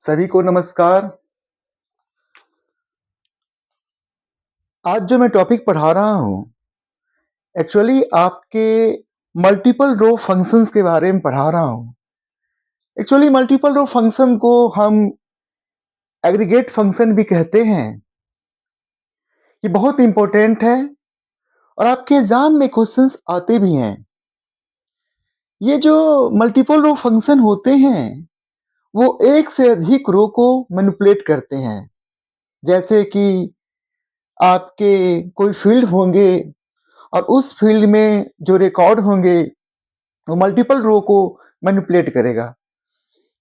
सभी को नमस्कार। आज जो मैं टॉपिक पढ़ा रहा हूँ, एक्चुअली आपके मल्टीपल रो फंक्शंस के बारे में पढ़ा रहा हूँ। एक्चुअली मल्टीपल रो फंक्शन को हम एग्रीगेट फंक्शन भी कहते हैं। ये बहुत इम्पोर्टेंट है और आपके एग्जाम में क्वेश्चंस आते भी हैं। ये जो मल्टीपल रो फंक्शन होते हैं, वो एक से अधिक रो को मैनिपुलेट करते हैं। जैसे कि आपके कोई फील्ड होंगे और उस फील्ड में जो रिकॉर्ड होंगे वो मल्टीपल रो को मैनिपुलेट करेगा।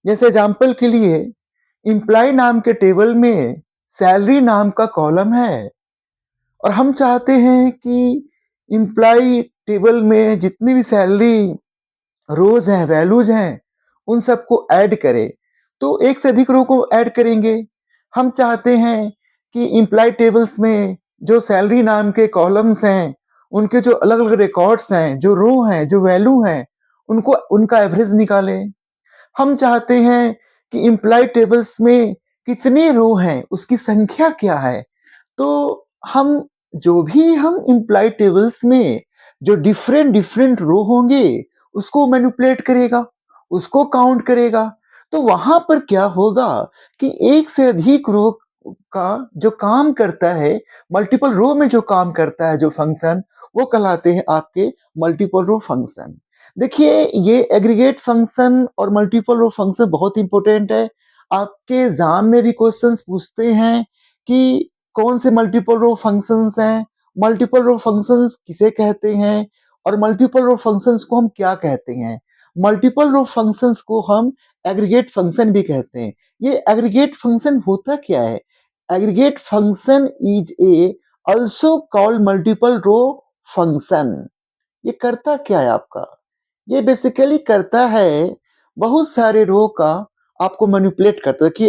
जैसे एग्जांपल के लिए एम्प्लॉय नाम के टेबल में सैलरी नाम का कॉलम है और हम चाहते हैं कि एम्प्लॉय टेबल में जितनी भी सैलरी रोज हैं, वैल्यूज हैं, उन सबको ऐड करे। तो एक से अधिक रो को ऐड करेंगे। हम चाहते हैं कि एम्प्लॉय टेबल्स में जो सैलरी नाम के कॉलम्स हैं, उनके जो अलग-अलग रिकॉर्ड्स हैं, जो रो हैं, जो वैल्यू हैं, उनको उनका एवरेज निकालें। हम चाहते हैं कि एम्प्लॉय टेबल्स में कितने रो हैं, उसकी संख्या क्या है। तो हम जो भी हम एम्प्लॉय टेबल्स में जो डिफरेंट डिफरेंट रो होंगे, उसको मैनिपुलेट करेगा, उसको काउंट करेगा। तो वहां पर क्या होगा कि एक से अधिक रो का जो काम करता है, मल्टीपल रो में जो काम करता है जो फंक्शन, वो कहलाते हैं आपके मल्टीपल रो फंक्शन। देखिए, ये एग्रीगेट फंक्शन और मल्टीपल रो फंक्शन बहुत इंपॉर्टेंट है। आपके एग्जाम में भी क्वेश्चंस पूछते हैं कि कौन से मल्टीपल रो फंक्शंस हैं, मल्टीपल रो फंक्शंस किसे कहते हैं और मल्टीपल रो फंक्शंस को हम क्या कहते हैं। मल्टीपल रो फंक्शंस को हम एग्रीगेट फंक्शन भी कहते हैं। ये एग्रीगेट फंक्शन होता क्या है? Aggregate function is a also called multiple row function. ये करता क्या है आपका? ये बेसिकली करता है बहुत सारे रो का आपको मैनिपुलेट करता है कि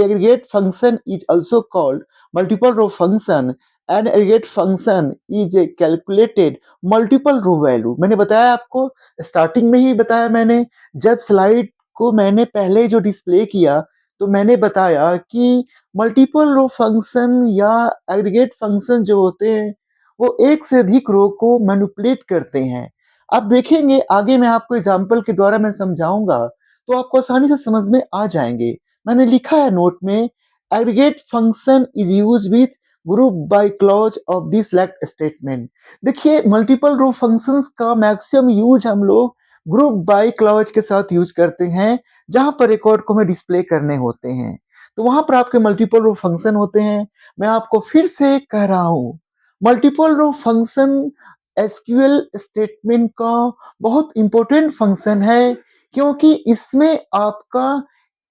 aggregate function is also called multiple row function and aggregate function is a calculated multiple row value. मैंने बताया आपको, स्टार्टिंग में ही बताया मैंने, जब स्लाइड को मैंने पहले जो डिस्प्ले किया तो मैंने बताया कि मल्टीपल रो फंक्शन या एग्रीगेट फंक्शन जो होते हैं वो एक से अधिक रो को मैनिपुलेट करते हैं। आप देखेंगे आगे मैं आपको एग्जाम्पल के द्वारा मैं समझाऊंगा तो आपको आसानी से समझ में आ जाएंगे। मैंने लिखा है नोट में, aggregate function is use with group by clause of the select statement. देखिए, मल्टीपल रो फंक्शंस का मैक्सिमम यूज हम लोग ग्रुप बाय क्लॉज के साथ यूज करते हैं, जहां पर रिकॉर्ड को हमें डिस्प्ले करने होते हैं। तो वहां पर आपके मल्टीपल रो फंक्शन होते हैं। मैं आपको फिर से कह रहा हूं, multiple row function SQL statement का बहुत इंपॉर्टेंट फंक्शन है, क्योंकि इसमें आपका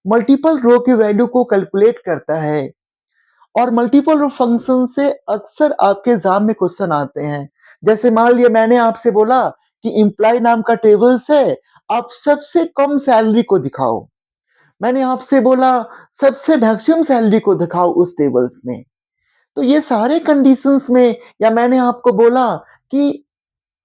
मल्टीपल रो की वैल्यू को कैलकुलेट करता है। और मल्टीपल रो फंक्शन से अक्सर आपके एग्जाम में क्वेश्चन आते हैं। जैसे मान लिया मैंने आपसे बोला कि एम्प्लॉय नाम का टेबल्स है, आप सबसे कम सैलरी को दिखाओ। मैंने आपसे बोला सबसे मैक्सिमम सैलरी को दिखाओ उस टेबल्स में। तो ये सारे कंडीशंस में, या मैंने आपको बोला कि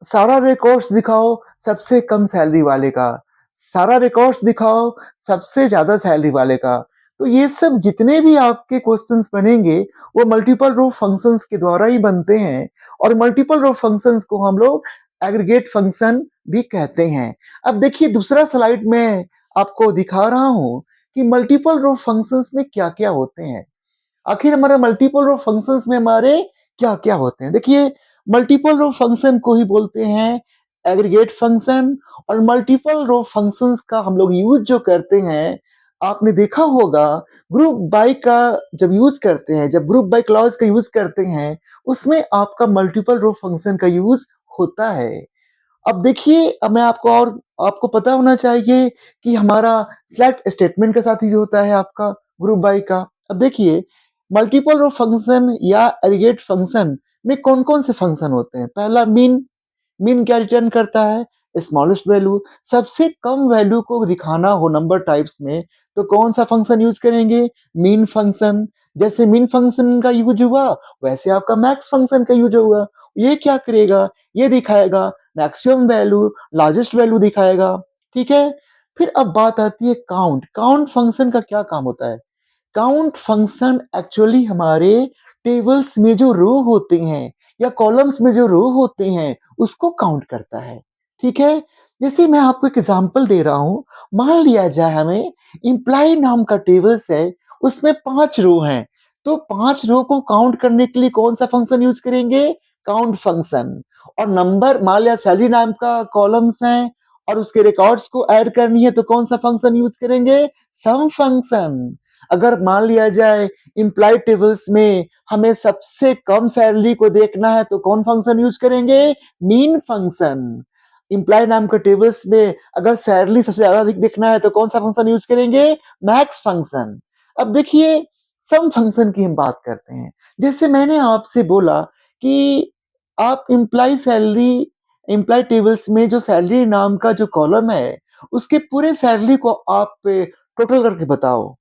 सारा रिकॉर्ड्स दिखाओ सबसे कम सैलरी वाले का, सारा रिकॉर्ड्स दिखाओ सबसे ज़्यादा सैलरी वाले का। तो ये सब जितने भी आपके क्वेश्चंस बनेंगे, वो मल्टीपल रो फंक्शंस के द्वारा ही बनते हैं और मल्टीपल रो फंक्शंस को हम लोग एग्रीगेट फंक्शन भी कहते हैं। अब देखिए, दूसरा स्लाइड में आपको दिखा रहा हूँ कि मल्टीपल रो फंक्शंस में क्या-क्या होते हैं। आखिर हमारे मल्टीपल रो फंक्शंस में हमारे क्या-क्या होते हैं? देखिए, मल्टीपल रो फंक्शन को ही बोलते हैं एग्रीगेट फंक्शन। और मल्टीपल रो फंक्शंस का हम लोग यूज जो करते हैं, आपने देखा होगा ग्रुप बाय का जब यूज करते हैं, जब ग्रुप बाय क्लॉज का यूज करते हैं, उसमें आपका मल्टीपल रो फंक्शन का यूज होता है। अब देखिए, अब मैं आपको और आपको पता होना चाहिए कि हमारा सेलेक्ट स्टेटमेंट के साथ ही होता है आपका ग्रुप बाय का। अब देखिए, मल्टीपल रो फंक्शन या एग्रीगेट फंक्शन में कौन-कौन से फंक्शन होते हैं? पहला मीन। मीन क्या रिटर्न करता है? Smallest value. सबसे कम वैल्यू को दिखाना हो नंबर टाइप्स में तो कौन सा फंक्शन यूज करेंगे? Mean function. जैसे मीन फंक्शन का यूज हुआ, वैसे आपका मैक्स फंक्शन का यूज होगा। ये क्या करेगा? ये दिखाएगा मैक्सिमम वैल्यू, लार्जेस्ट वैल्यू दिखाएगा। ठीक है? फिर अब बात आती है काउंट। काउंट फंक्शन का क्या काम होता है? काउंट फंक्शन एक्चुअली हमारे टेबल्स में जो रो होते हैं या कॉलम्स में जो रो होते हैं उसको काउंट करता है। ठीक है? जैसे मैं आपको एक एग्जांपल दे रहा हूँ, मान लिया जाए हमें इम्प्लॉय नाम का टेबल्स है, उसमें 5 रो हैं, तो 5 रो को काउंट करने के लिए कौन-सा फंक्शन यूज़ करेंगे? Count function. और नंबर मान लिया सैलरी नाम का कॉलम्स हैं और उसके रिकॉर्ड्स को ऐड करनी है तो कौन-सा फंक्शन यूज़ करेंगे? Sum function. अगर मान लिया जाए इम्प्लॉय टेबल्स में हमें सबसे कम सैलरी को देखना है तो कौन फंक्शन यूज करेंगे? Mean function. इम्प्लॉय नाम के टेबल्स में अगर सैलरी सबसे ज्यादा देखना है तो कौन सा फंक्शन यूज करेंगे? Max function. अब देखिए सम फंक्शन की हम बात करते हैं। जैसे मैंने आपसे बोला कि आप इम्प्लॉय टेबल्स में जो सैलरी नाम का जो कॉलम है उसके पूरे सैलरी को आप टोटल करके बताओ,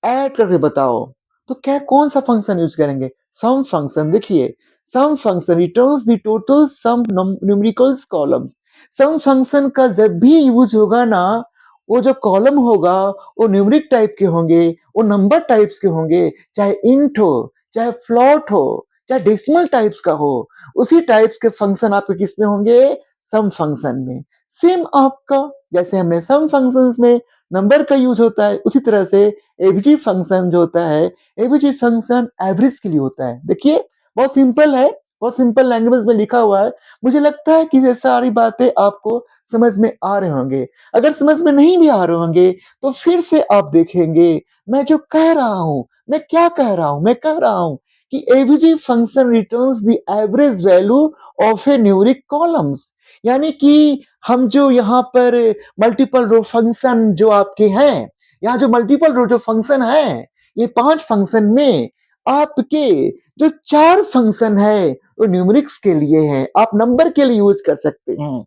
ऐड करके बताओ, तो क्या कौन-सा फंक्शन यूज़ करेंगे? Sum function. देखिए, sum function returns the total sum numericals columns. Sum function का जब भी यूज़ होगा ना, वो जो कॉलम होगा, वो न्यूमेरिक टाइप के होंगे, वो नंबर टाइप्स के होंगे, चाहे इंट हो, चाहे फ्लोट हो, चाहे डेसिमल टाइप्स का हो, उसी टाइप्स के फंक्शन आपके किसमें होंगे? सम फंक्शन में। सेम आपका जैसे हमने सम फंक्शंस में नंबर का यूज़ होता है, उसी तरह से एवरेज फंक्शन जो होता है, एवरेज फंक्शन एवरेज के लिए होता है। देखिए, बहुत सिंपल है, बहुत सिंपल लैंग्वेज में लिखा हुआ है। मुझे लगता है कि ये सारी बातें आपको समझ में आ रहे होंगे। अगर समझ में नहीं भी आ रहे होंगे, तो फिर से आप देखेंगे, मैं जो कह रहा हूँ, मैं क्या कह रहा हूँ? मैं कह रहा हूँ कि average function returns the average value of A numeric columns. यानी कि हम जो यहाँ पर मल्टीपल रो फंक्शन जो आपके हैं, यहाँ जो मल्टीपल रो जो फंक्शन है, ये 5 फंक्शन में आपके जो 4 फंक्शन है, वो न्यूमेरिक्स के लिए है। आप नंबर के लिए यूज़ कर सकते हैं।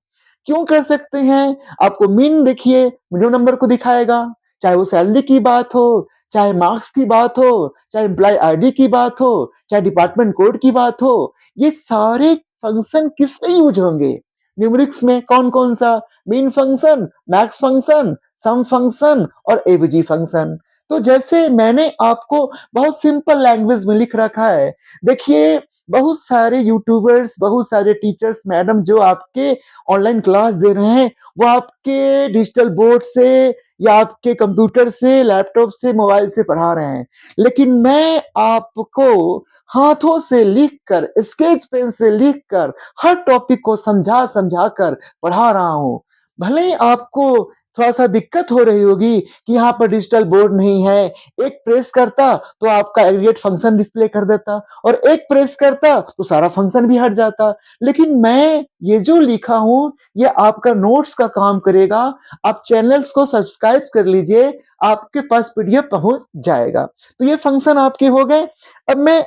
क्यों कर सकते हैं? आपको मीन देखिए, मीन नंबर को दिखाएगा, चाहे वो सैलरी की बात हो, चाहे मार्क्स की बात हो, चाहे एम्प्लॉयी आईडी की बात हो, चाहे डिपार्टमेंट कोड की बात हो, ये सारे फंक्शन किस में यूज़ होंगे? न्यूमेरिक्स में कौन-कौन सा? Mean function, max function, sum function और एवरेज फंक्शन। तो जैसे मैंने आपको बहुत सिंपल लैंग्वेज में लिख रखा है, देखिए बहुत सारे यूट्यूबर्स, बहुत सारे टीचर्स, मैडम जो आपके ऑनलाइन क्लास दे रहे हैं, वो आपके डिजिटल बोर्ड से या आपके कंप्यूटर से, लैपटॉप से, मोबाइल से पढ़ा रहे हैं। लेकिन मैं आपको हाथों से लिखकर, स्केच पेन से लिखकर हर टॉपिक को समझा कर पढ़ा रहा हूँ। भले ही आपको थोड़ा-सा दिक्कत हो रही होगी कि यहाँ पर डिजिटल बोर्ड नहीं है, एक प्रेस करता तो आपका एग्रीगेट फंक्शन डिस्प्ले कर देता और एक प्रेस करता तो सारा फंक्शन भी हट जाता। लेकिन मैं ये जो लिखा हूँ, ये आपका नोट्स का काम करेगा। आप चैनल्स को सब्सक्राइब कर लीजिए, आपके पास पीडीएफ पहुँच जाएगा। तो ये फंक्शन आपके हो गए। अब मैं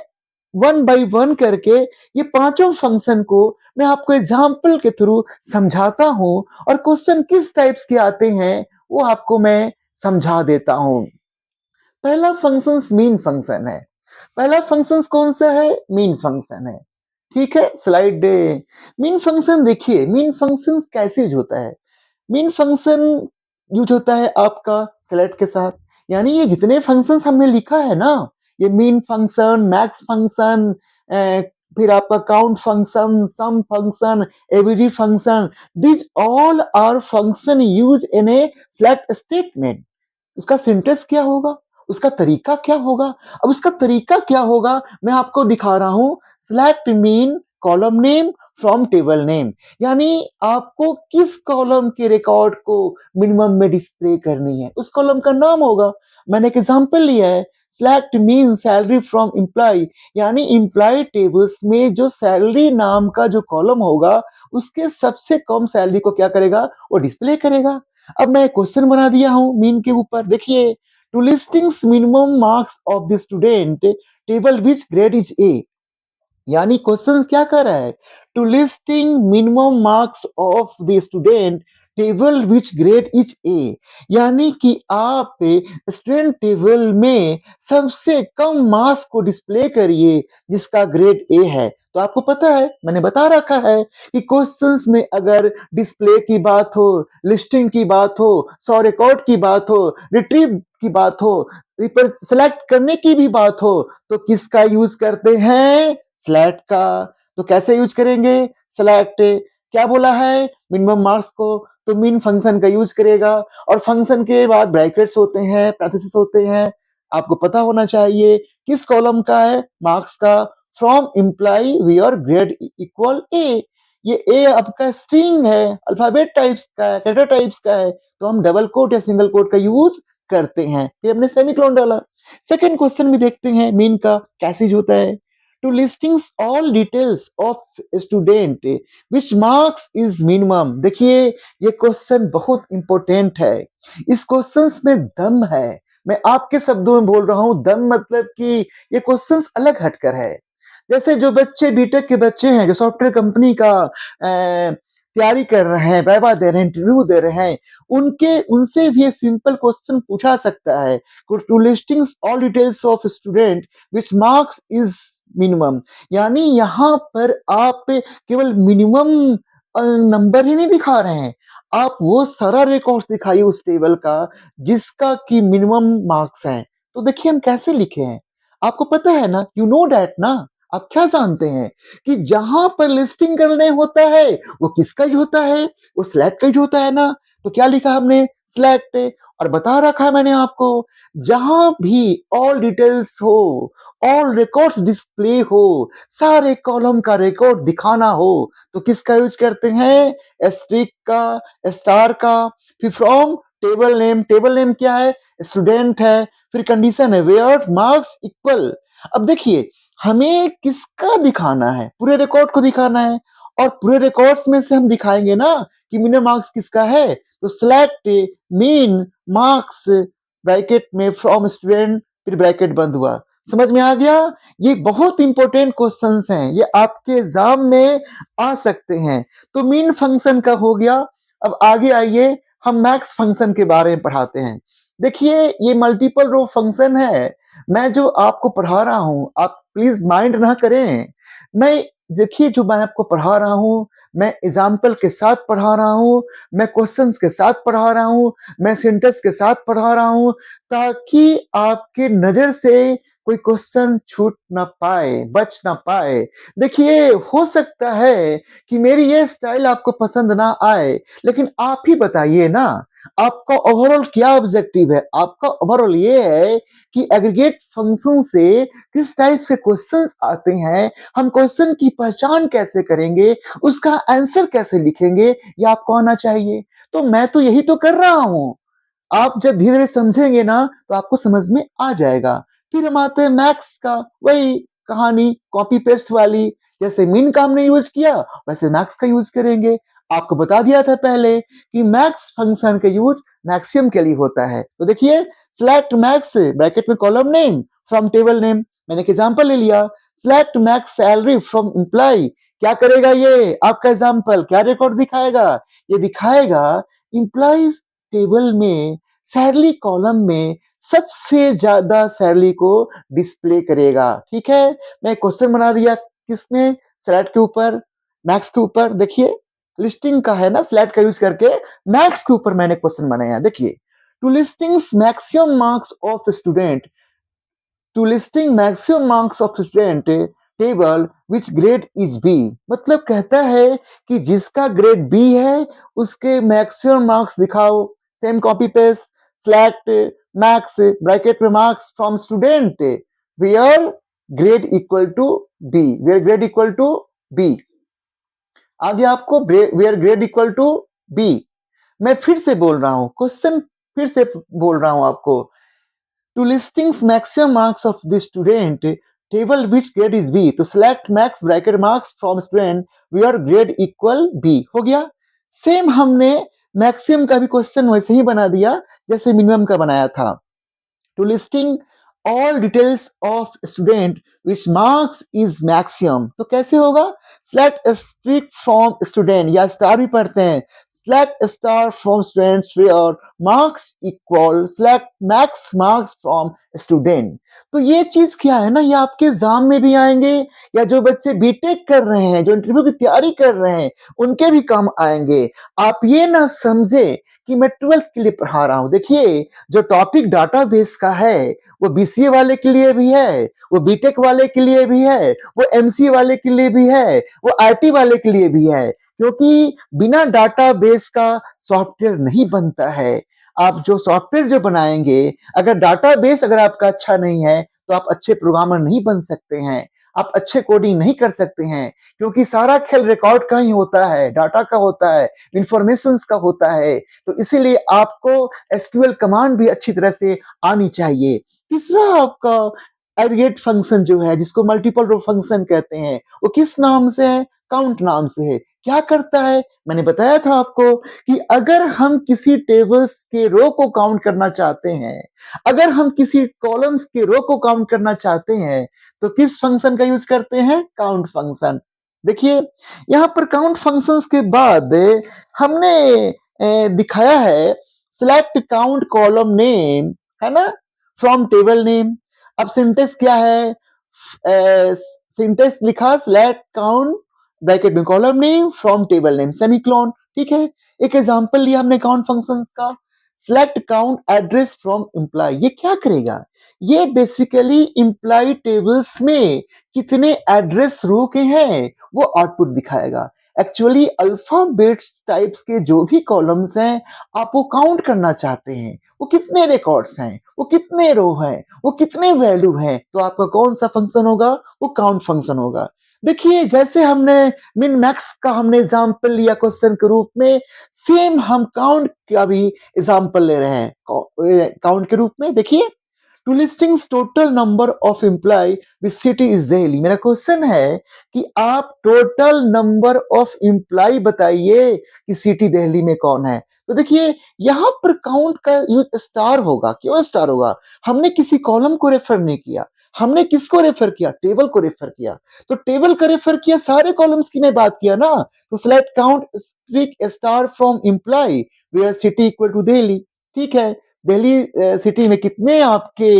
वन बाय वन करके ये पांचों फंक्शन को मैं आपको एग्जाम्पल के थ्रू समझाता हूँ और क्वेश्चन किस टाइप्स के आते हैं वो आपको मैं समझा देता हूँ। पहला फंक्शन मीन फंक्शन है। पहला फंक्शन कौन सा है? मीन फंक्शन है। ठीक है, स्लाइड मीन फंक्शन देखिए, मीन फंक्शन कैसे यूज होता है? मीन फंक्शन यूज होता है आपका सेलेक्ट के साथ। यानी ये जितने फंक्शंस हमने लिखा है ना, ये मीन फंक्शन, मैक्स फंक्शन, फिर आपका count function, sum function, average function, these all are function used in a select statement। उसका सिंटेक्स क्या होगा? उसका तरीका क्या होगा? अब उसका तरीका क्या होगा मैं आपको दिखा रहा हूँ। Select mean column name from table name. यानी आपको किस कॉलम के रिकॉर्ड को मिनिमम में डिस्प्ले करनी है, उस कॉलम का नाम होगा। मैंने एक एग्जांपल लिया है, select mean salary from employ. यानी एम्प्लॉय टेबल्स में जो सैलरी नाम का जो कॉलम होगा उसके सबसे कम सैलरी को क्या करेगा? वो डिस्प्ले करेगा। अब मैं क्वेश्चन बना दिया हूँ मीन के ऊपर। देखिए, to listings minimum marks of the student table which grade is A. यानी क्वेश्चन क्या कर रहा है? To listing minimum marks of the student table which grade is A. यानी कि आप स्टूडेंट टेबल में सबसे कम मार्क्स को डिस्प्ले करिए जिसका ग्रेड ए है। तो आपको पता है, मैंने बता रखा है कि क्वेश्चंस में अगर डिस्प्ले की बात हो, लिस्टिंग की बात हो, सॉ रिकॉर्ड की बात हो, रिट्रीव की बात हो, रिपर सेलेक्ट करने की भी बात हो, तो किसका यूज करते हैं? सेलेक्ट का। तो कैसे यूज करेंगे? सेलेक्ट। क्या बोला है? मिनिमम मार्क्स को, तो मिन फंक्शन का यूज करेगा, और फंक्शन के बाद ब्रैकेट्स होते हैं, पैरेंथेसिस होते हैं। आपको पता होना चाहिए किस कॉलम का है? मार्क्स का। From employee where grade equal A. ये ए आपका स्ट्रिंग है, अल्फाबेट टाइप्स का है, कैरेक्टर टाइप्स का है, तो हम डबल कोट या सिंगल कोट का यूज करते हैं। फिर हमने सेमीकोलन डाला। सेकंड क्वेश्चन भी देखते हैं मीन का कैसे यूज होता है। To listings all details of student which marks is minimum. देखिए, ये क्वेश्चन बहुत इंपॉर्टेंट है। इस क्वेश्चन में दम है। मैं आपके शब्दों में बोल रहा हूं, दम मतलब कि ये क्वेश्चंस अलग हटकर है। जैसे जो बच्चे बीटेक के बच्चे हैं, जो सॉफ्टवेयर कंपनी का तैयारी कर रहे हैं, वाइवा दे रहे हैं, इंटरव्यू दे रहे हैं, उनके उनसे भी ये सिंपल क्वेश्चन पूछा सकता है। To listings all details of student which marks is minimum, यानी यहाँ पर आप केवल मिनिमम नंबर ही नहीं दिखा रहे हैं, आप वो सारा रिकॉर्ड दिखाइए उस टेबल का जिसका कि मिनिमम मार्क्स हैं। तो देखिए हम कैसे लिखे हैं, आपको पता है ना, यू नो डैट ना। आप क्या जानते हैं कि जहां पर लिस्टिंग करने होता है वो किसका ही होता है? वो सिलेक्ट का ही होता है ना। तो क्या लिखा हमने? सिलेक्ट। और बता रखा है मैंने आपको, जहां भी ऑल डिटेल्स हो, ऑल रिकॉर्ड्स डिस्प्ले हो, सारे कॉलम का रिकॉर्ड दिखाना हो, तो किसका यूज करते हैं? एस्ट्रिक का, स्टार का। फिर from table name, table name क्या है? स्टूडेंट है। फिर कंडीशन है वेयर मार्क्स इक्वल। अब देखिए, हमें किसका दिखाना है? पूरे रिकॉर्ड को दिखाना है, और पूरे रिकॉर्ड्स में से हम दिखाएंगे ना कि मिनिमम मार्क्स किसका है। तो सिलेक्ट मीन मार्क्स ब्रैकेट में फ्रॉम स्टूडेंट, फिर ब्रैकेट बंद हुआ। समझ में आ गया? ये बहुत इंपॉर्टेंट क्वेश्चंस हैं, ये आपके एग्जाम में आ सकते हैं। तो मीन फंक्शन का हो गया। अब आगे आइए, हम मैक्स फंक्शन के बारे में पढ़ाते हैं। देखिए, ये मल्टीपल रो फंक्शन है। मैं जो आपको पढ़ा रहा हूं, आप प्लीज माइंड ना करें। मैं देखिए, जो मैं आपको पढ़ा रहा हूं, मैं एग्जाम्पल के साथ पढ़ा रहा हूं, मैं क्वेश्चंस के साथ पढ़ा रहा हूं, मैं सेंटेंस के साथ पढ़ा रहा हूं, ताकि आपके नजर से कोई क्वेश्चन छूट ना पाए, बच ना पाए। देखिए, हो सकता है कि मेरी ये स्टाइल आपको पसंद ना आए, लेकिन आप ही बताइए ना, आपका ओवरऑल क्या ऑब्जेक्टिव है? आपका ओवरऑल ये है कि एग्रीगेट फंक्शन से किस टाइप से क्वेश्चंस आते हैं, हम क्वेश्चन की पहचान कैसे करेंगे, उसका आंसर कैसे लिखेंगे, ये आपको आना चाहिए। तो मैं तो यही तो कर रहा हूं। आप जब धीरे धीरे समझेंगे ना, तो आपको समझ में आ जाएगा। फिर हम आते हैं मैक्स का, वही कहानी कॉपी पेस्ट वाली। जैसे मीन का हमने यूज किया, वैसे मैक्स का यूज करेंगे। आपको बता दिया था पहले कि मैक्स फंक्शन का यूज मैक्सिमम के लिए होता है। तो देखिए, सिलेक्ट मैक्स ब्रैकेट में column name from table name. मैंने एक एग्जांपल ले लिया, select max salary from employ. क्या करेगा ये आपका एग्जांपल? क्या रिकॉर्ड दिखाएगा? ये दिखाएगा एम्प्लॉइज टेबल में सैलरी कॉलम में सबसे ज्यादा सैलरी को डिस्प्ले करेगा। ठीक है, मैं क्वेश्चन बना दिया किसमें? स्लैट के ऊपर, मैक्स के ऊपर। देखिए, लिस्टिंग का है ना, स्लैट का यूज करके मैक्स के ऊपर मैंने क्वेश्चन बनाया। देखिए, to listings maximum marks of student, to listing maximum marks of student table which grade is B. मतलब कहता है कि जिसका ग्रेड बी है उसके मैक्सिमम मार्क्स दिखाओ। Same copy paste, select max bracket में marks from student where grade equal to B, where grade equal to B. आगे आपको where grade equal to B. मैं फिर से बोल रहा हूं क्वेश्चन, फिर से बोल रहा हूं आपको। To listings maximum marks of the student table which grade is B, तो select max bracket marks from student where grade equal B हो गया। सेम हमने मैक्सिमम का भी क्वेश्चन वैसे ही बना दिया जैसे मिनिमम का बनाया था। To listing all details of student which marks is maximum, तो कैसे होगा? सेलेक्ट स्ट्रिक फ्रॉम स्टूडेंट, या स्टार भी पढ़ते हैं, select star from students where marks equal select max marks from student। तो ये चीज क्या है ना, ये आपके एग्जाम में भी आएंगे, या जो बच्चे बीटेक कर रहे हैं, जो इंटरव्यू की तैयारी कर रहे हैं, उनके भी काम आएंगे। आप ये ना समझे कि मैं 12th के लिए पढ़ा रहा हूं। देखिए, जो टॉपिक डाटाबेस का है वो बीसीए वाले के लिए भी है, वो बीटेक वाले के लिए भी है, वो एमसीए वाले के लिए भी है, वो आईटी वाले के लिए भी है, क्योंकि बिना डाटाबेस का सॉफ्टवेयर नहीं बनता है। आप जो सॉफ्टवेयर जो बनाएंगे, अगर डाटाबेस अगर आपका अच्छा नहीं है तो आप अच्छे प्रोग्रामर नहीं बन सकते हैं, आप अच्छे कोडिंग नहीं कर सकते हैं, क्योंकि सारा खेल रिकॉर्ड का ही होता है, डाटा का होता है, इंफॉर्मेशन का होता है। तो इसीलिए आपको एसक्यूएल कमांड भी अच्छी तरह से आनी चाहिए। तीसरा आपका एग्रीगेट फंक्शन जो है, जिसको मल्टीपल रो फंक्शन कहते हैं, वो किस नाम से है? काउंट नाम से है। क्या करता है? मैंने बताया था आपको कि अगर हम किसी टेबल्स के रो को काउंट करना चाहते हैं, अगर हम किसी कॉलम्स के रो को काउंट करना चाहते हैं, तो किस फंक्शन का यूज करते हैं? Count function. देखिए, यहाँ पर काउंट फंक्शंस के बाद हमने दिखाया है सिलेक्ट काउंट कॉलम नेम, है ना, फ्रॉम टेबल नेम। अब सिंटेक्स क्या है? सिंटेक्स लिखा सिलेक्ट काउंट ब्रैकेट में column name from table name semicolon. ठीक है, एक एग्जांपल लिया हमने काउंट फंक्शंस का, select count address from employ. ये क्या करेगा? ये बेसिकली एम्प्लॉय टेबल्स में कितने एड्रेस रो के हैं वो आउटपुट दिखाएगा। एक्चुअली अल्फाबेट्स टाइप्स के जो भी कॉलम्स हैं, आप वो काउंट करना चाहते हैं, वो कितने रिकॉर्ड्स हैं, वो कितने रो हैं, वो कितने वैल्यू हैं, तो आपका कौन सा फंक्शन होगा? वो काउंट फंक्शन होगा। देखिए, जैसे हमने मिन मैक्स का हमने एग्जांपल लिया क्वेश्चन के रूप में, सेम हम काउंट का भी एग्जांपल ले रहे हैं काउंट के रूप में। देखिए, to listings total number of employee which city is Delhi. मेरा क्वेश्चन है कि आप टोटल नंबर ऑफ एम्प्लॉय बताइए कि सिटी दिल्ली में कौन है। तो देखिए, यहां पर काउंट का यूज स्टार होगा। क्यों स्टार होगा? हमने किसी कॉलम को रेफर नहीं किया, हमने किसको रेफर किया? टेबल को रेफर किया। तो टेबल का रेफर किया, सारे कॉलम्स की मैं बात किया ना। तो select count asterisk star from employee where city equal to Delhi. ठीक है, दिल्ली सिटी में कितने आपके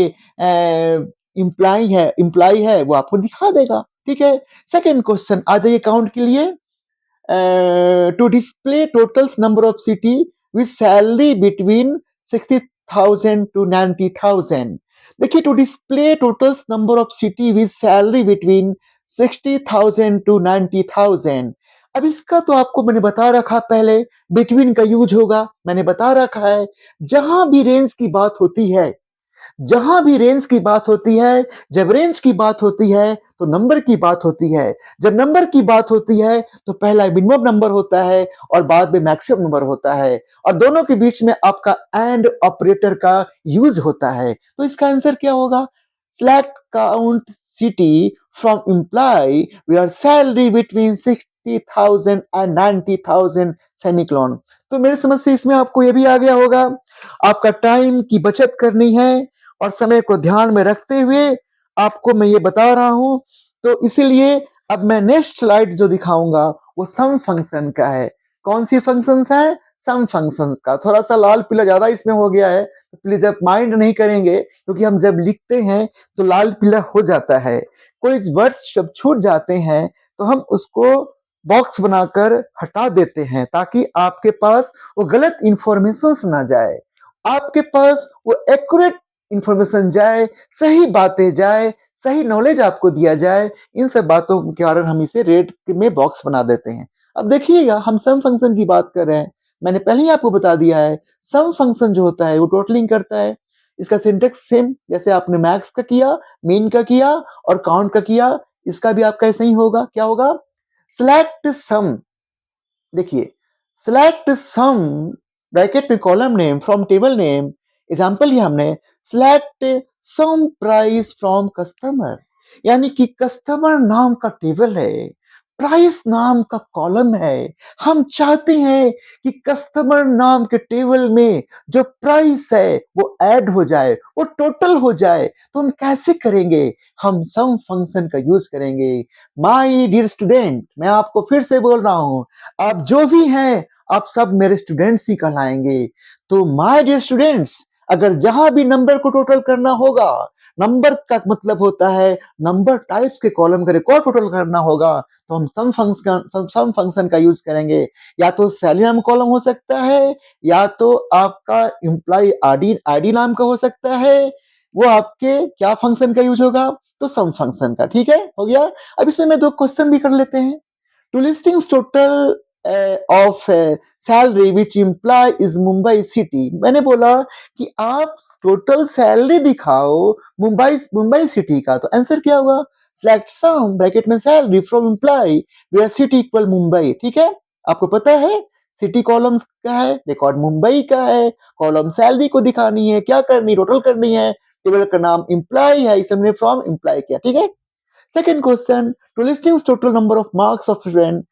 इम्प्लाई है वो आपको दिखा देगा। ठीक है, सेकंड क्वेश्चन आ जाइए काउंट के लिए। To display totals number of city with salary between 60,000 to 90,000। देखिए, to display totals number of city with salary between 60,000 to 90,000। अब इसका तो आपको मैंने बता रखा पहले, बिटवीन का यूज होगा, मैंने बता रखा है। जहां भी रेंज की बात होती है, जहां भी रेंज की बात होती है, जब रेंज की बात होती है तो नंबर की बात होती है, जब नंबर की बात होती है तो पहला मिनिमम नंबर होता है और बाद में मैक्सिमम नंबर होता है, और दोनों के बीच में आपका एंड ऑपरेटर का यूज होता है। तो इसका आंसर क्या होगा? Select count city from employee where salary between 60,000 and 90,000 semicolon. तो मेरे समझ से इसमें आपको ये भी आ गया होगा, आपका टाइम की बचत करनी है और समय को ध्यान में रखते हुए आपको मैं ये बता रहा हूं। तो इसीलिए अब मैं नेक्स्ट स्लाइड जो दिखाऊंगा वो सम फंक्शन का है। कौन सी फंक्शंस है? सम फंक्शंस का। थोड़ा सा लाल पीला ज्यादा इसमें हो गया है, तो प्लीज आप माइंड नहीं करेंगे, क्योंकि हम जब लिखते हैं तो लाल पीला हो जाता है, कोई वर्ड्स जब छूट जाते हैं तो हम उसको बॉक्स बनाकर हटा देते हैं, ताकि आपके पास वो गलत इंफॉर्मेशन ना जाए, आपके पास वो एक्यूरेट इंफॉर्मेशन जाए, सही बातें जाए, सही नॉलेज आपको दिया जाए। इन सब बातों के कारण हम इसे रेड में बॉक्स बना देते हैं। अब देखिएगा, हम सम फंक्शन की बात कर रहे हैं, मैंने पहले ही आपको बता दिया है, सम फंक्शन जो होता है वो टोटलिंग करता है। इसका सिंटेक्स सेम जैसे आपने मैक्स का किया, मीन का किया और काउंट का किया, इसका भी आपका ऐसा ही होगा। क्या होगा? Select sum. देखिए, सिलेक्ट सम ब्रैकेट में column name from table name. Example लिया हमने, select sum price from customer, यानी कि कस्टमर नाम का टेबल है, प्राइस नाम का कॉलम है। हम चाहते हैं कि कस्टमर नाम के टेबल में जो प्राइस है वो ऐड हो जाए, वो टोटल हो जाए। तो हम कैसे करेंगे? हम सम फंक्शन का यूज करेंगे। माय डियर स्टूडेंट, मैं आपको फिर से बोल रहा हूं, आप जो भी हैं आप सब मेरे स्टूडेंट्स ही कहलाएंगे। तो माय डियर स्टूडेंट्स, अगर जहां भी नंबर को टोटल करना होगा, नंबर का मतलब होता है नंबर टाइप्स के कॉलम का रिकॉर्ड टोटल करना होगा, तो हम सम फंक्शन का यूज करेंगे। या तो सैलरी नाम कॉलम हो सकता है, या तो आपका एम्प्लॉय आईडी आईडी नाम का हो सकता है। वो आपके क्या फंक्शन का यूज होगा? तो सम फंक्शन का। ठीक है, हो गया। अब इसमें मैं दो क्वेश्चन भी कर लेते हैं। To listings total of salary which employee is Mumbai city. मैंने बोला कि आप टोटल सैलरी दिखाओ मुंबई मुंबई सिटी का, तो आंसर क्या होगा? सिलेक्ट सम ब्रैकेट में salary from employee where city equal Mumbai. ठीक है, आपको पता है सिटी कॉलम का है, रिकॉर्ड मुंबई का है, कॉलम सैलरी को दिखानी है, क्या करनी, टोटल करनी है। टेबल का नाम इम्प्लाई है, इसे हमने फ्रॉम इम्प्लाई किया। ठीक है। Second question, to listing total number of marks of student,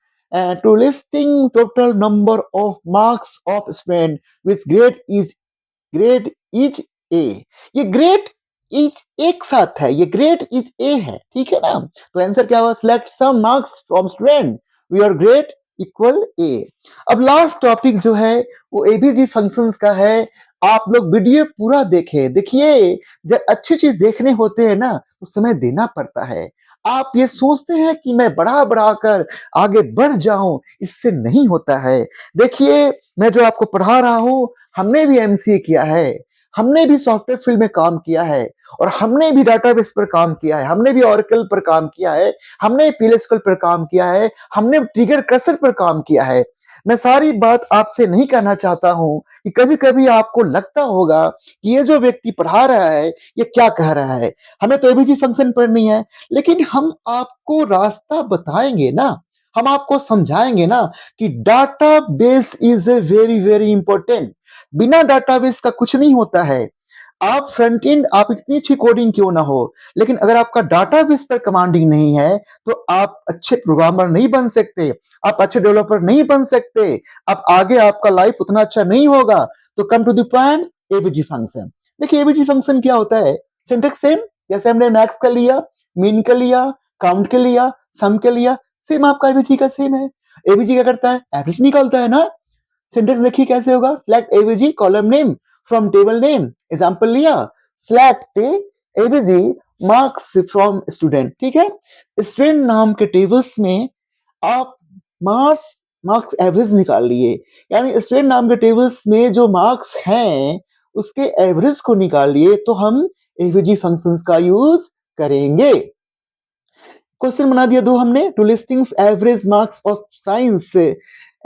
to listing total number of marks of student which grade is ए। ये ग्रेड इज एक साथ है, ये ग्रेड इज ए है। ठीक है ना, तो आंसर क्या हुआ? Select sum marks from student where grade equal A. अब लास्ट टॉपिक जो है वो एबीजी फंक्शंस का है। आप लोग वीडियो पूरा देखें। देखिए, जब अच्छी चीज देखने होते हैं ना तो समय देना पड़ता है। आप ये सोचते हैं कि मैं बढ़ा बढ़ाकर आगे बढ़ जाऊं, इससे नहीं होता है। देखिए, मैं जो आपको पढ़ा रहा हूं, हमने भी एमसीए किया है, हमने भी सॉफ्टवेयर फील्ड में काम किया है, और हमने भी डाटाबेस पर काम किया है, हमने भी ऑरेकल पर काम किया है, हमने पीएलएसक्यूएल पर काम किया है, हमने ट्रिगर कर्सर पर काम किया है। मैं सारी बात आपसे नहीं कहना चाहता हूं कि कभी कभी आपको लगता होगा कि ये जो व्यक्ति पढ़ा रहा है ये क्या कह रहा है, हमें तो एबीजी फंक्शन पढ़नी है। लेकिन हम आपको रास्ता बताएंगे ना, हम आपको समझाएंगे ना कि database is a very very important. बिना डाटाबेस का कुछ नहीं होता है। आप फ्रंट एंड, आप इतनी अच्छी कोडिंग क्यों ना हो, लेकिन अगर आपका डाटाबेस पर कमांडिंग नहीं है तो आप अच्छे प्रोग्रामर नहीं बन सकते, आप अच्छे डेवलपर नहीं बन सकते, आप आगे आपका लाइफ उतना अच्छा नहीं होगा। तो come to the point, AVG function. देखिए, एबीजी फंक्शन क्या होता है? सिंटेक्स सेम, जैसे हमने मैक्स का लिया, मीन का लिया, काउंट के लिया, सम के लिया, सेम आपका एबीजी का सेम है। एबीजी क्या करता है? एवरेज निकालता है ना। सिंटेक्स देखिए कैसे होगा? Select AVG column name from table name. Example लिया, select AVG marks from student. ठीक है, स्टूडेंट नाम के टेबल्स में आप मार्क्स मार्क्स एवरेज निकाल लिए, यानी स्टूडेंट नाम के टेबल्स में जो मार्क्स हैं उसके एवरेज को निकाल लिए, तो हम एवीजी फंक्शंस का यूज करेंगे। क्वेश्चन बना दिया दो हमने। To listings average marks of science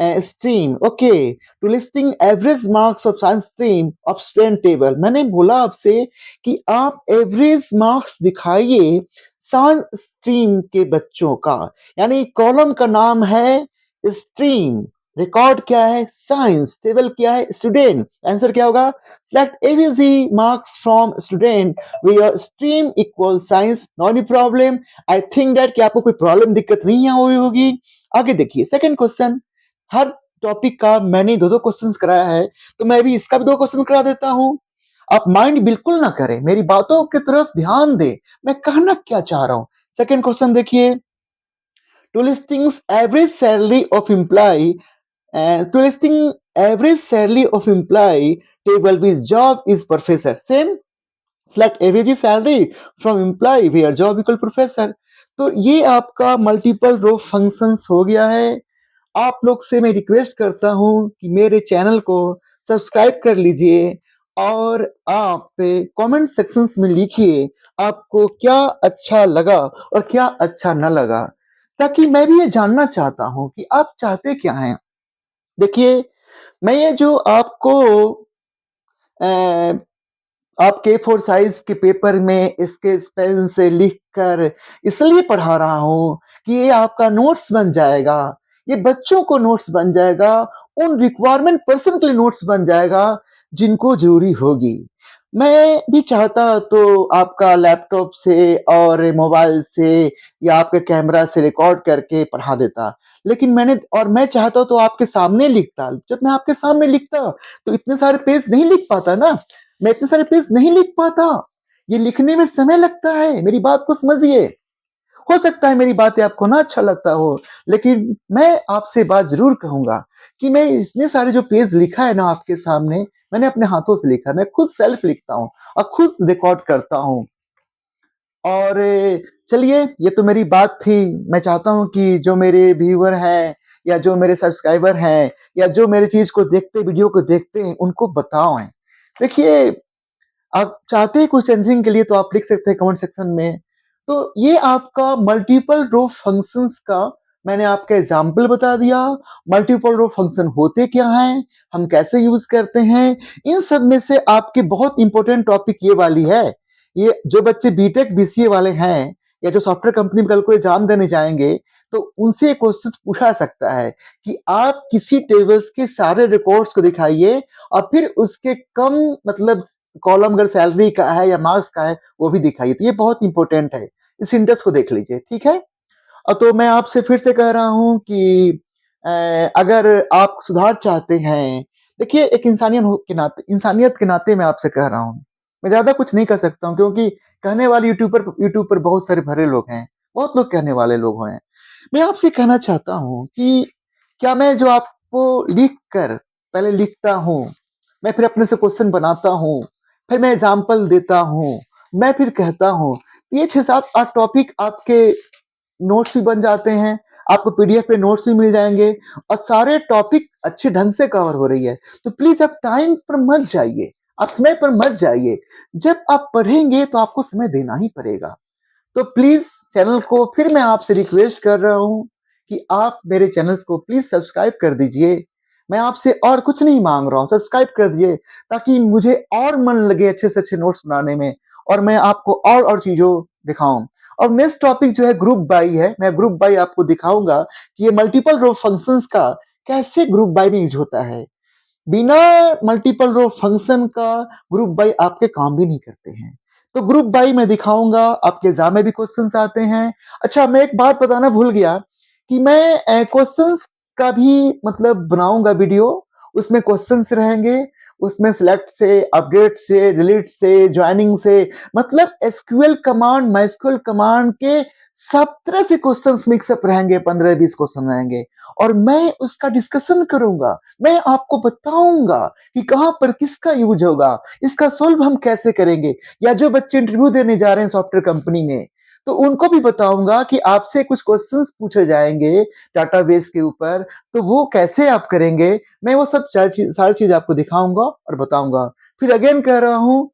stream. Okay, to listing average marks of science stream of student table. मैंने बोला आपसे कि आप एवरेज मार्क्स दिखाइए साइंस स्ट्रीम के बच्चों का, यानी कॉलम का नाम है स्ट्रीम, रिकॉर्ड क्या है? साइंस, टेबल क्या है? स्टूडेंट। आंसर क्या होगा? Select AVG marks from student where stream equal science. Not a problem. I think that कि आपको कोई प्रॉब्लम, दिक्कत नहीं हुई होगी। आगे देखिए, सेकंड क्वेश्चन। हर टॉपिक का मैंने दो दो क्वेश्चन कराया है, तो मैं भी इसका भी दो क्वेश्चन करा देता हूं। आप माइंड बिल्कुल ना करें, मेरी बातों की तरफ ध्यान दे, मैं कहना क्या चाह रहा हूं। सेकंड क्वेश्चन देखिए, to listings average salary of employee, to listing average salary of employee table with job is professor. Same, select average salary from employee where job equal professor. तो ये आपका मल्टीपल रो फंक्शंस हो गया है। आप लोग से मैं रिक्वेस्ट करता हूं कि मेरे चैनल को सब्सक्राइब कर लीजिए, और आप कमेंट सेक्शंस में लिखिए आपको क्या अच्छा लगा और क्या अच्छा न लगा, ताकि मैं भी ये जानना चाहता हूं कि आप चाहते क्या हैं। देखिए, मैं ये जो आपको आपके फोर साइज के पेपर में इसके पेन से लिख कर इसलिए पढ़ा रहा हूं कि ये आपका नोट्स बन जाएगा, ये बच्चों को नोट्स बन जाएगा, उन रिक्वायरमेंट पर्सन के लिए नोट्स बन जाएगा जिनको जरूरी होगी। मैं भी चाहता तो आपका लैपटॉप से और मोबाइल से या आपके कैमरा से रिकॉर्ड करके पढ़ा देता, लेकिन मैं चाहता तो आपके सामने लिखता। जब मैं आपके सामने लिखता तो इतने सारे पेज नहीं लिख पाता ना, मैं इतने सारे पेज नहीं लिख पाता। ये लिखने में समय लगता है, मेरी बात को समझिए। हो सकता है मेरी बातें आपको ना अच्छा लगता हो, लेकिन मैं आपसे बात जरूर कहूंगा। कि मैं इतने सारे जो पेज लिखा है ना आपके सामने, मैंने अपने हाथों से लिखा है। मैं खुद सेल्फ लिखता हूँ और खुद रिकॉर्ड करता हूँ। और चलिए, ये तो मेरी बात थी। मैं चाहता हूँ कि जो मेरे व्यूअर हैं या जो मेरे सब्सक्राइबर हैं या जो मेरी चीज़ को देखते, वीडियो को देखते हैं, उनको बताएँ। देखिए, आप चाहते हैं कुछ चेंजिंग के लिए तो आप लिख सकते हैं कमेंट सेक्शन में। तो ये आपका मल्टीपल रो फंक्शंस का मैंने आपका एग्ज़ाम्पल बता दिया। मल्टीपल रो फंक्शन होते क्या हैं? हम कैसे यूज़ करते हैं? इन सब में से आपकी बहुत इम्पोर्टेंट टॉपिक ये वाली है। ये जो बच्चे बीटेक, बीसीए वाले हैं या जो सॉफ्टवेयर कंपनी में कल को एग्ज़ाम देने जाएँगे, तो उनसे ये क्वेश्चन पूछा सकता है कि आप किसी टेबल्स के सारे रिकॉर्ड्स को दिखाइए और फिर उसके कम मतलब कॉलम अगर सैलरी का है या मार्क्स का है, वो भी दिखाइए। तो ये बहुत इम्पोर्टेंट है। इस इंडेक्स को देख लीजिए, ठीक है? तो मैं आपसे फिर से कह रहा हूँ कि अगर आप सुधार चाहते हैं, देखिए एक इंसानियत के नाते मैं आपसे कह रहा हूँ। मैं ज़्यादा कुछ नहीं कर सकता हूँ क्योंकि कहने वाले यूट्यूब पर बहुत सारे भरे लोग हैं। बहुत लोग कहने वाले लोग हैं। मैं आपसे कहना चाहता हूँ कि क्या मैं जो आपको लिख कर पहले लिखता हूँ, मैं फिर अपने से क्वेश्चन बनाता हूँ, फिर मैं एग्ज़ाम्पल देता हूँ, मैं फिर कहता हूँ, ये 6, 7, 8 टॉपिक आपके नोट्स भी बन जाते हैं, आपको पीडीएफ पे नोट्स भी मिल जाएँगे और सारे टॉपिक अच्छे ढंग से कवर हो रही है। तो प्लीज़ आप टाइम पर मत जाइए, आप समय पर मत जाइए। जब आप पढ़ेंगे तो आपको समय देना ही पड़ेगा। तो प्लीज़ चैनल को फिर मैं आपसे रिक्वेस्ट कर रहा हूँ कि आप मेरे चैनल को प्लीज़ सब्सक्राइब कर दीजिए। मैं आपसे और कुछ नहीं माँग रहा हूँ, सब्सक्राइब कर दीजिए ताकि मुझे और मन लगे अच्छे से अच्छे नोट्स बनाने में और मैं आपको और चीज़ों दिखाऊँ। और नेक्स्ट टॉपिक जो है ग्रुप बाय है, मैं ग्रुप बाय आपको दिखाऊँगा कि ये मल्टीपल रो फंक्शंस का कैसे ग्रुप बाय में यूज़ होता है। बिना मल्टीपल रो फंक्शन का ग्रुप बाय आपके काम भी नहीं करते हैं। तो ग्रुप बाय मैं दिखाऊँगा, आपके एग्ज़ाम में भी क्वेश्चन्स आते हैं। अच्छा, मैं एक बात बताना भूल गया कि मैं क्वेश्चन्स का भी मतलब बनाऊँगा वीडियो, उसमें क्वेश्चन्स रहेंगे, उसमें सेलेक्ट से, अपडेट से, डिलीट से, जॉइनिंग से मतलब एसक्यूएल कमांड, मायस्क्यूएल कमांड के सब तरह से क्वेश्चन्स मिक्स अप रहेंगे, 15-20 क्वेश्चन रहेंगे और मैं उसका डिस्कशन करूँगा। मैं आपको बताऊँगा कि कहाँ पर किसका यूज़ होगा, इसका सॉल्व हम कैसे करेंगे या जो बच्चे इंटरव्यू देने जा रहे हैं सॉफ्टवेयर कंपनी में, तो उनको भी बताऊँगा कि आपसे कुछ क्वेश्चन्स पूछे जाएँगे डाटाबेस के ऊपर, तो वो कैसे आप करेंगे, मैं वो सब सारी चीज़ आपको दिखाऊँगा और बताऊँगा। फिर अगेन कह रहा हूँ,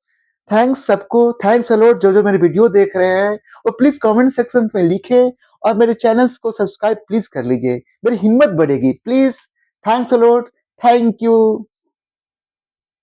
थैंक्स सबको, थैंक्स अ लॉट जो मेरे वीडियो देख रहे हैं और प्लीज़ कमेंट सेक्शन में लिखें और मेरे चैनल्स को सब्सक्राइब प्लीज़ कर लीजिए। मेरी हिम्मत बढ़ेगी, please. Thanks a lot, thank you.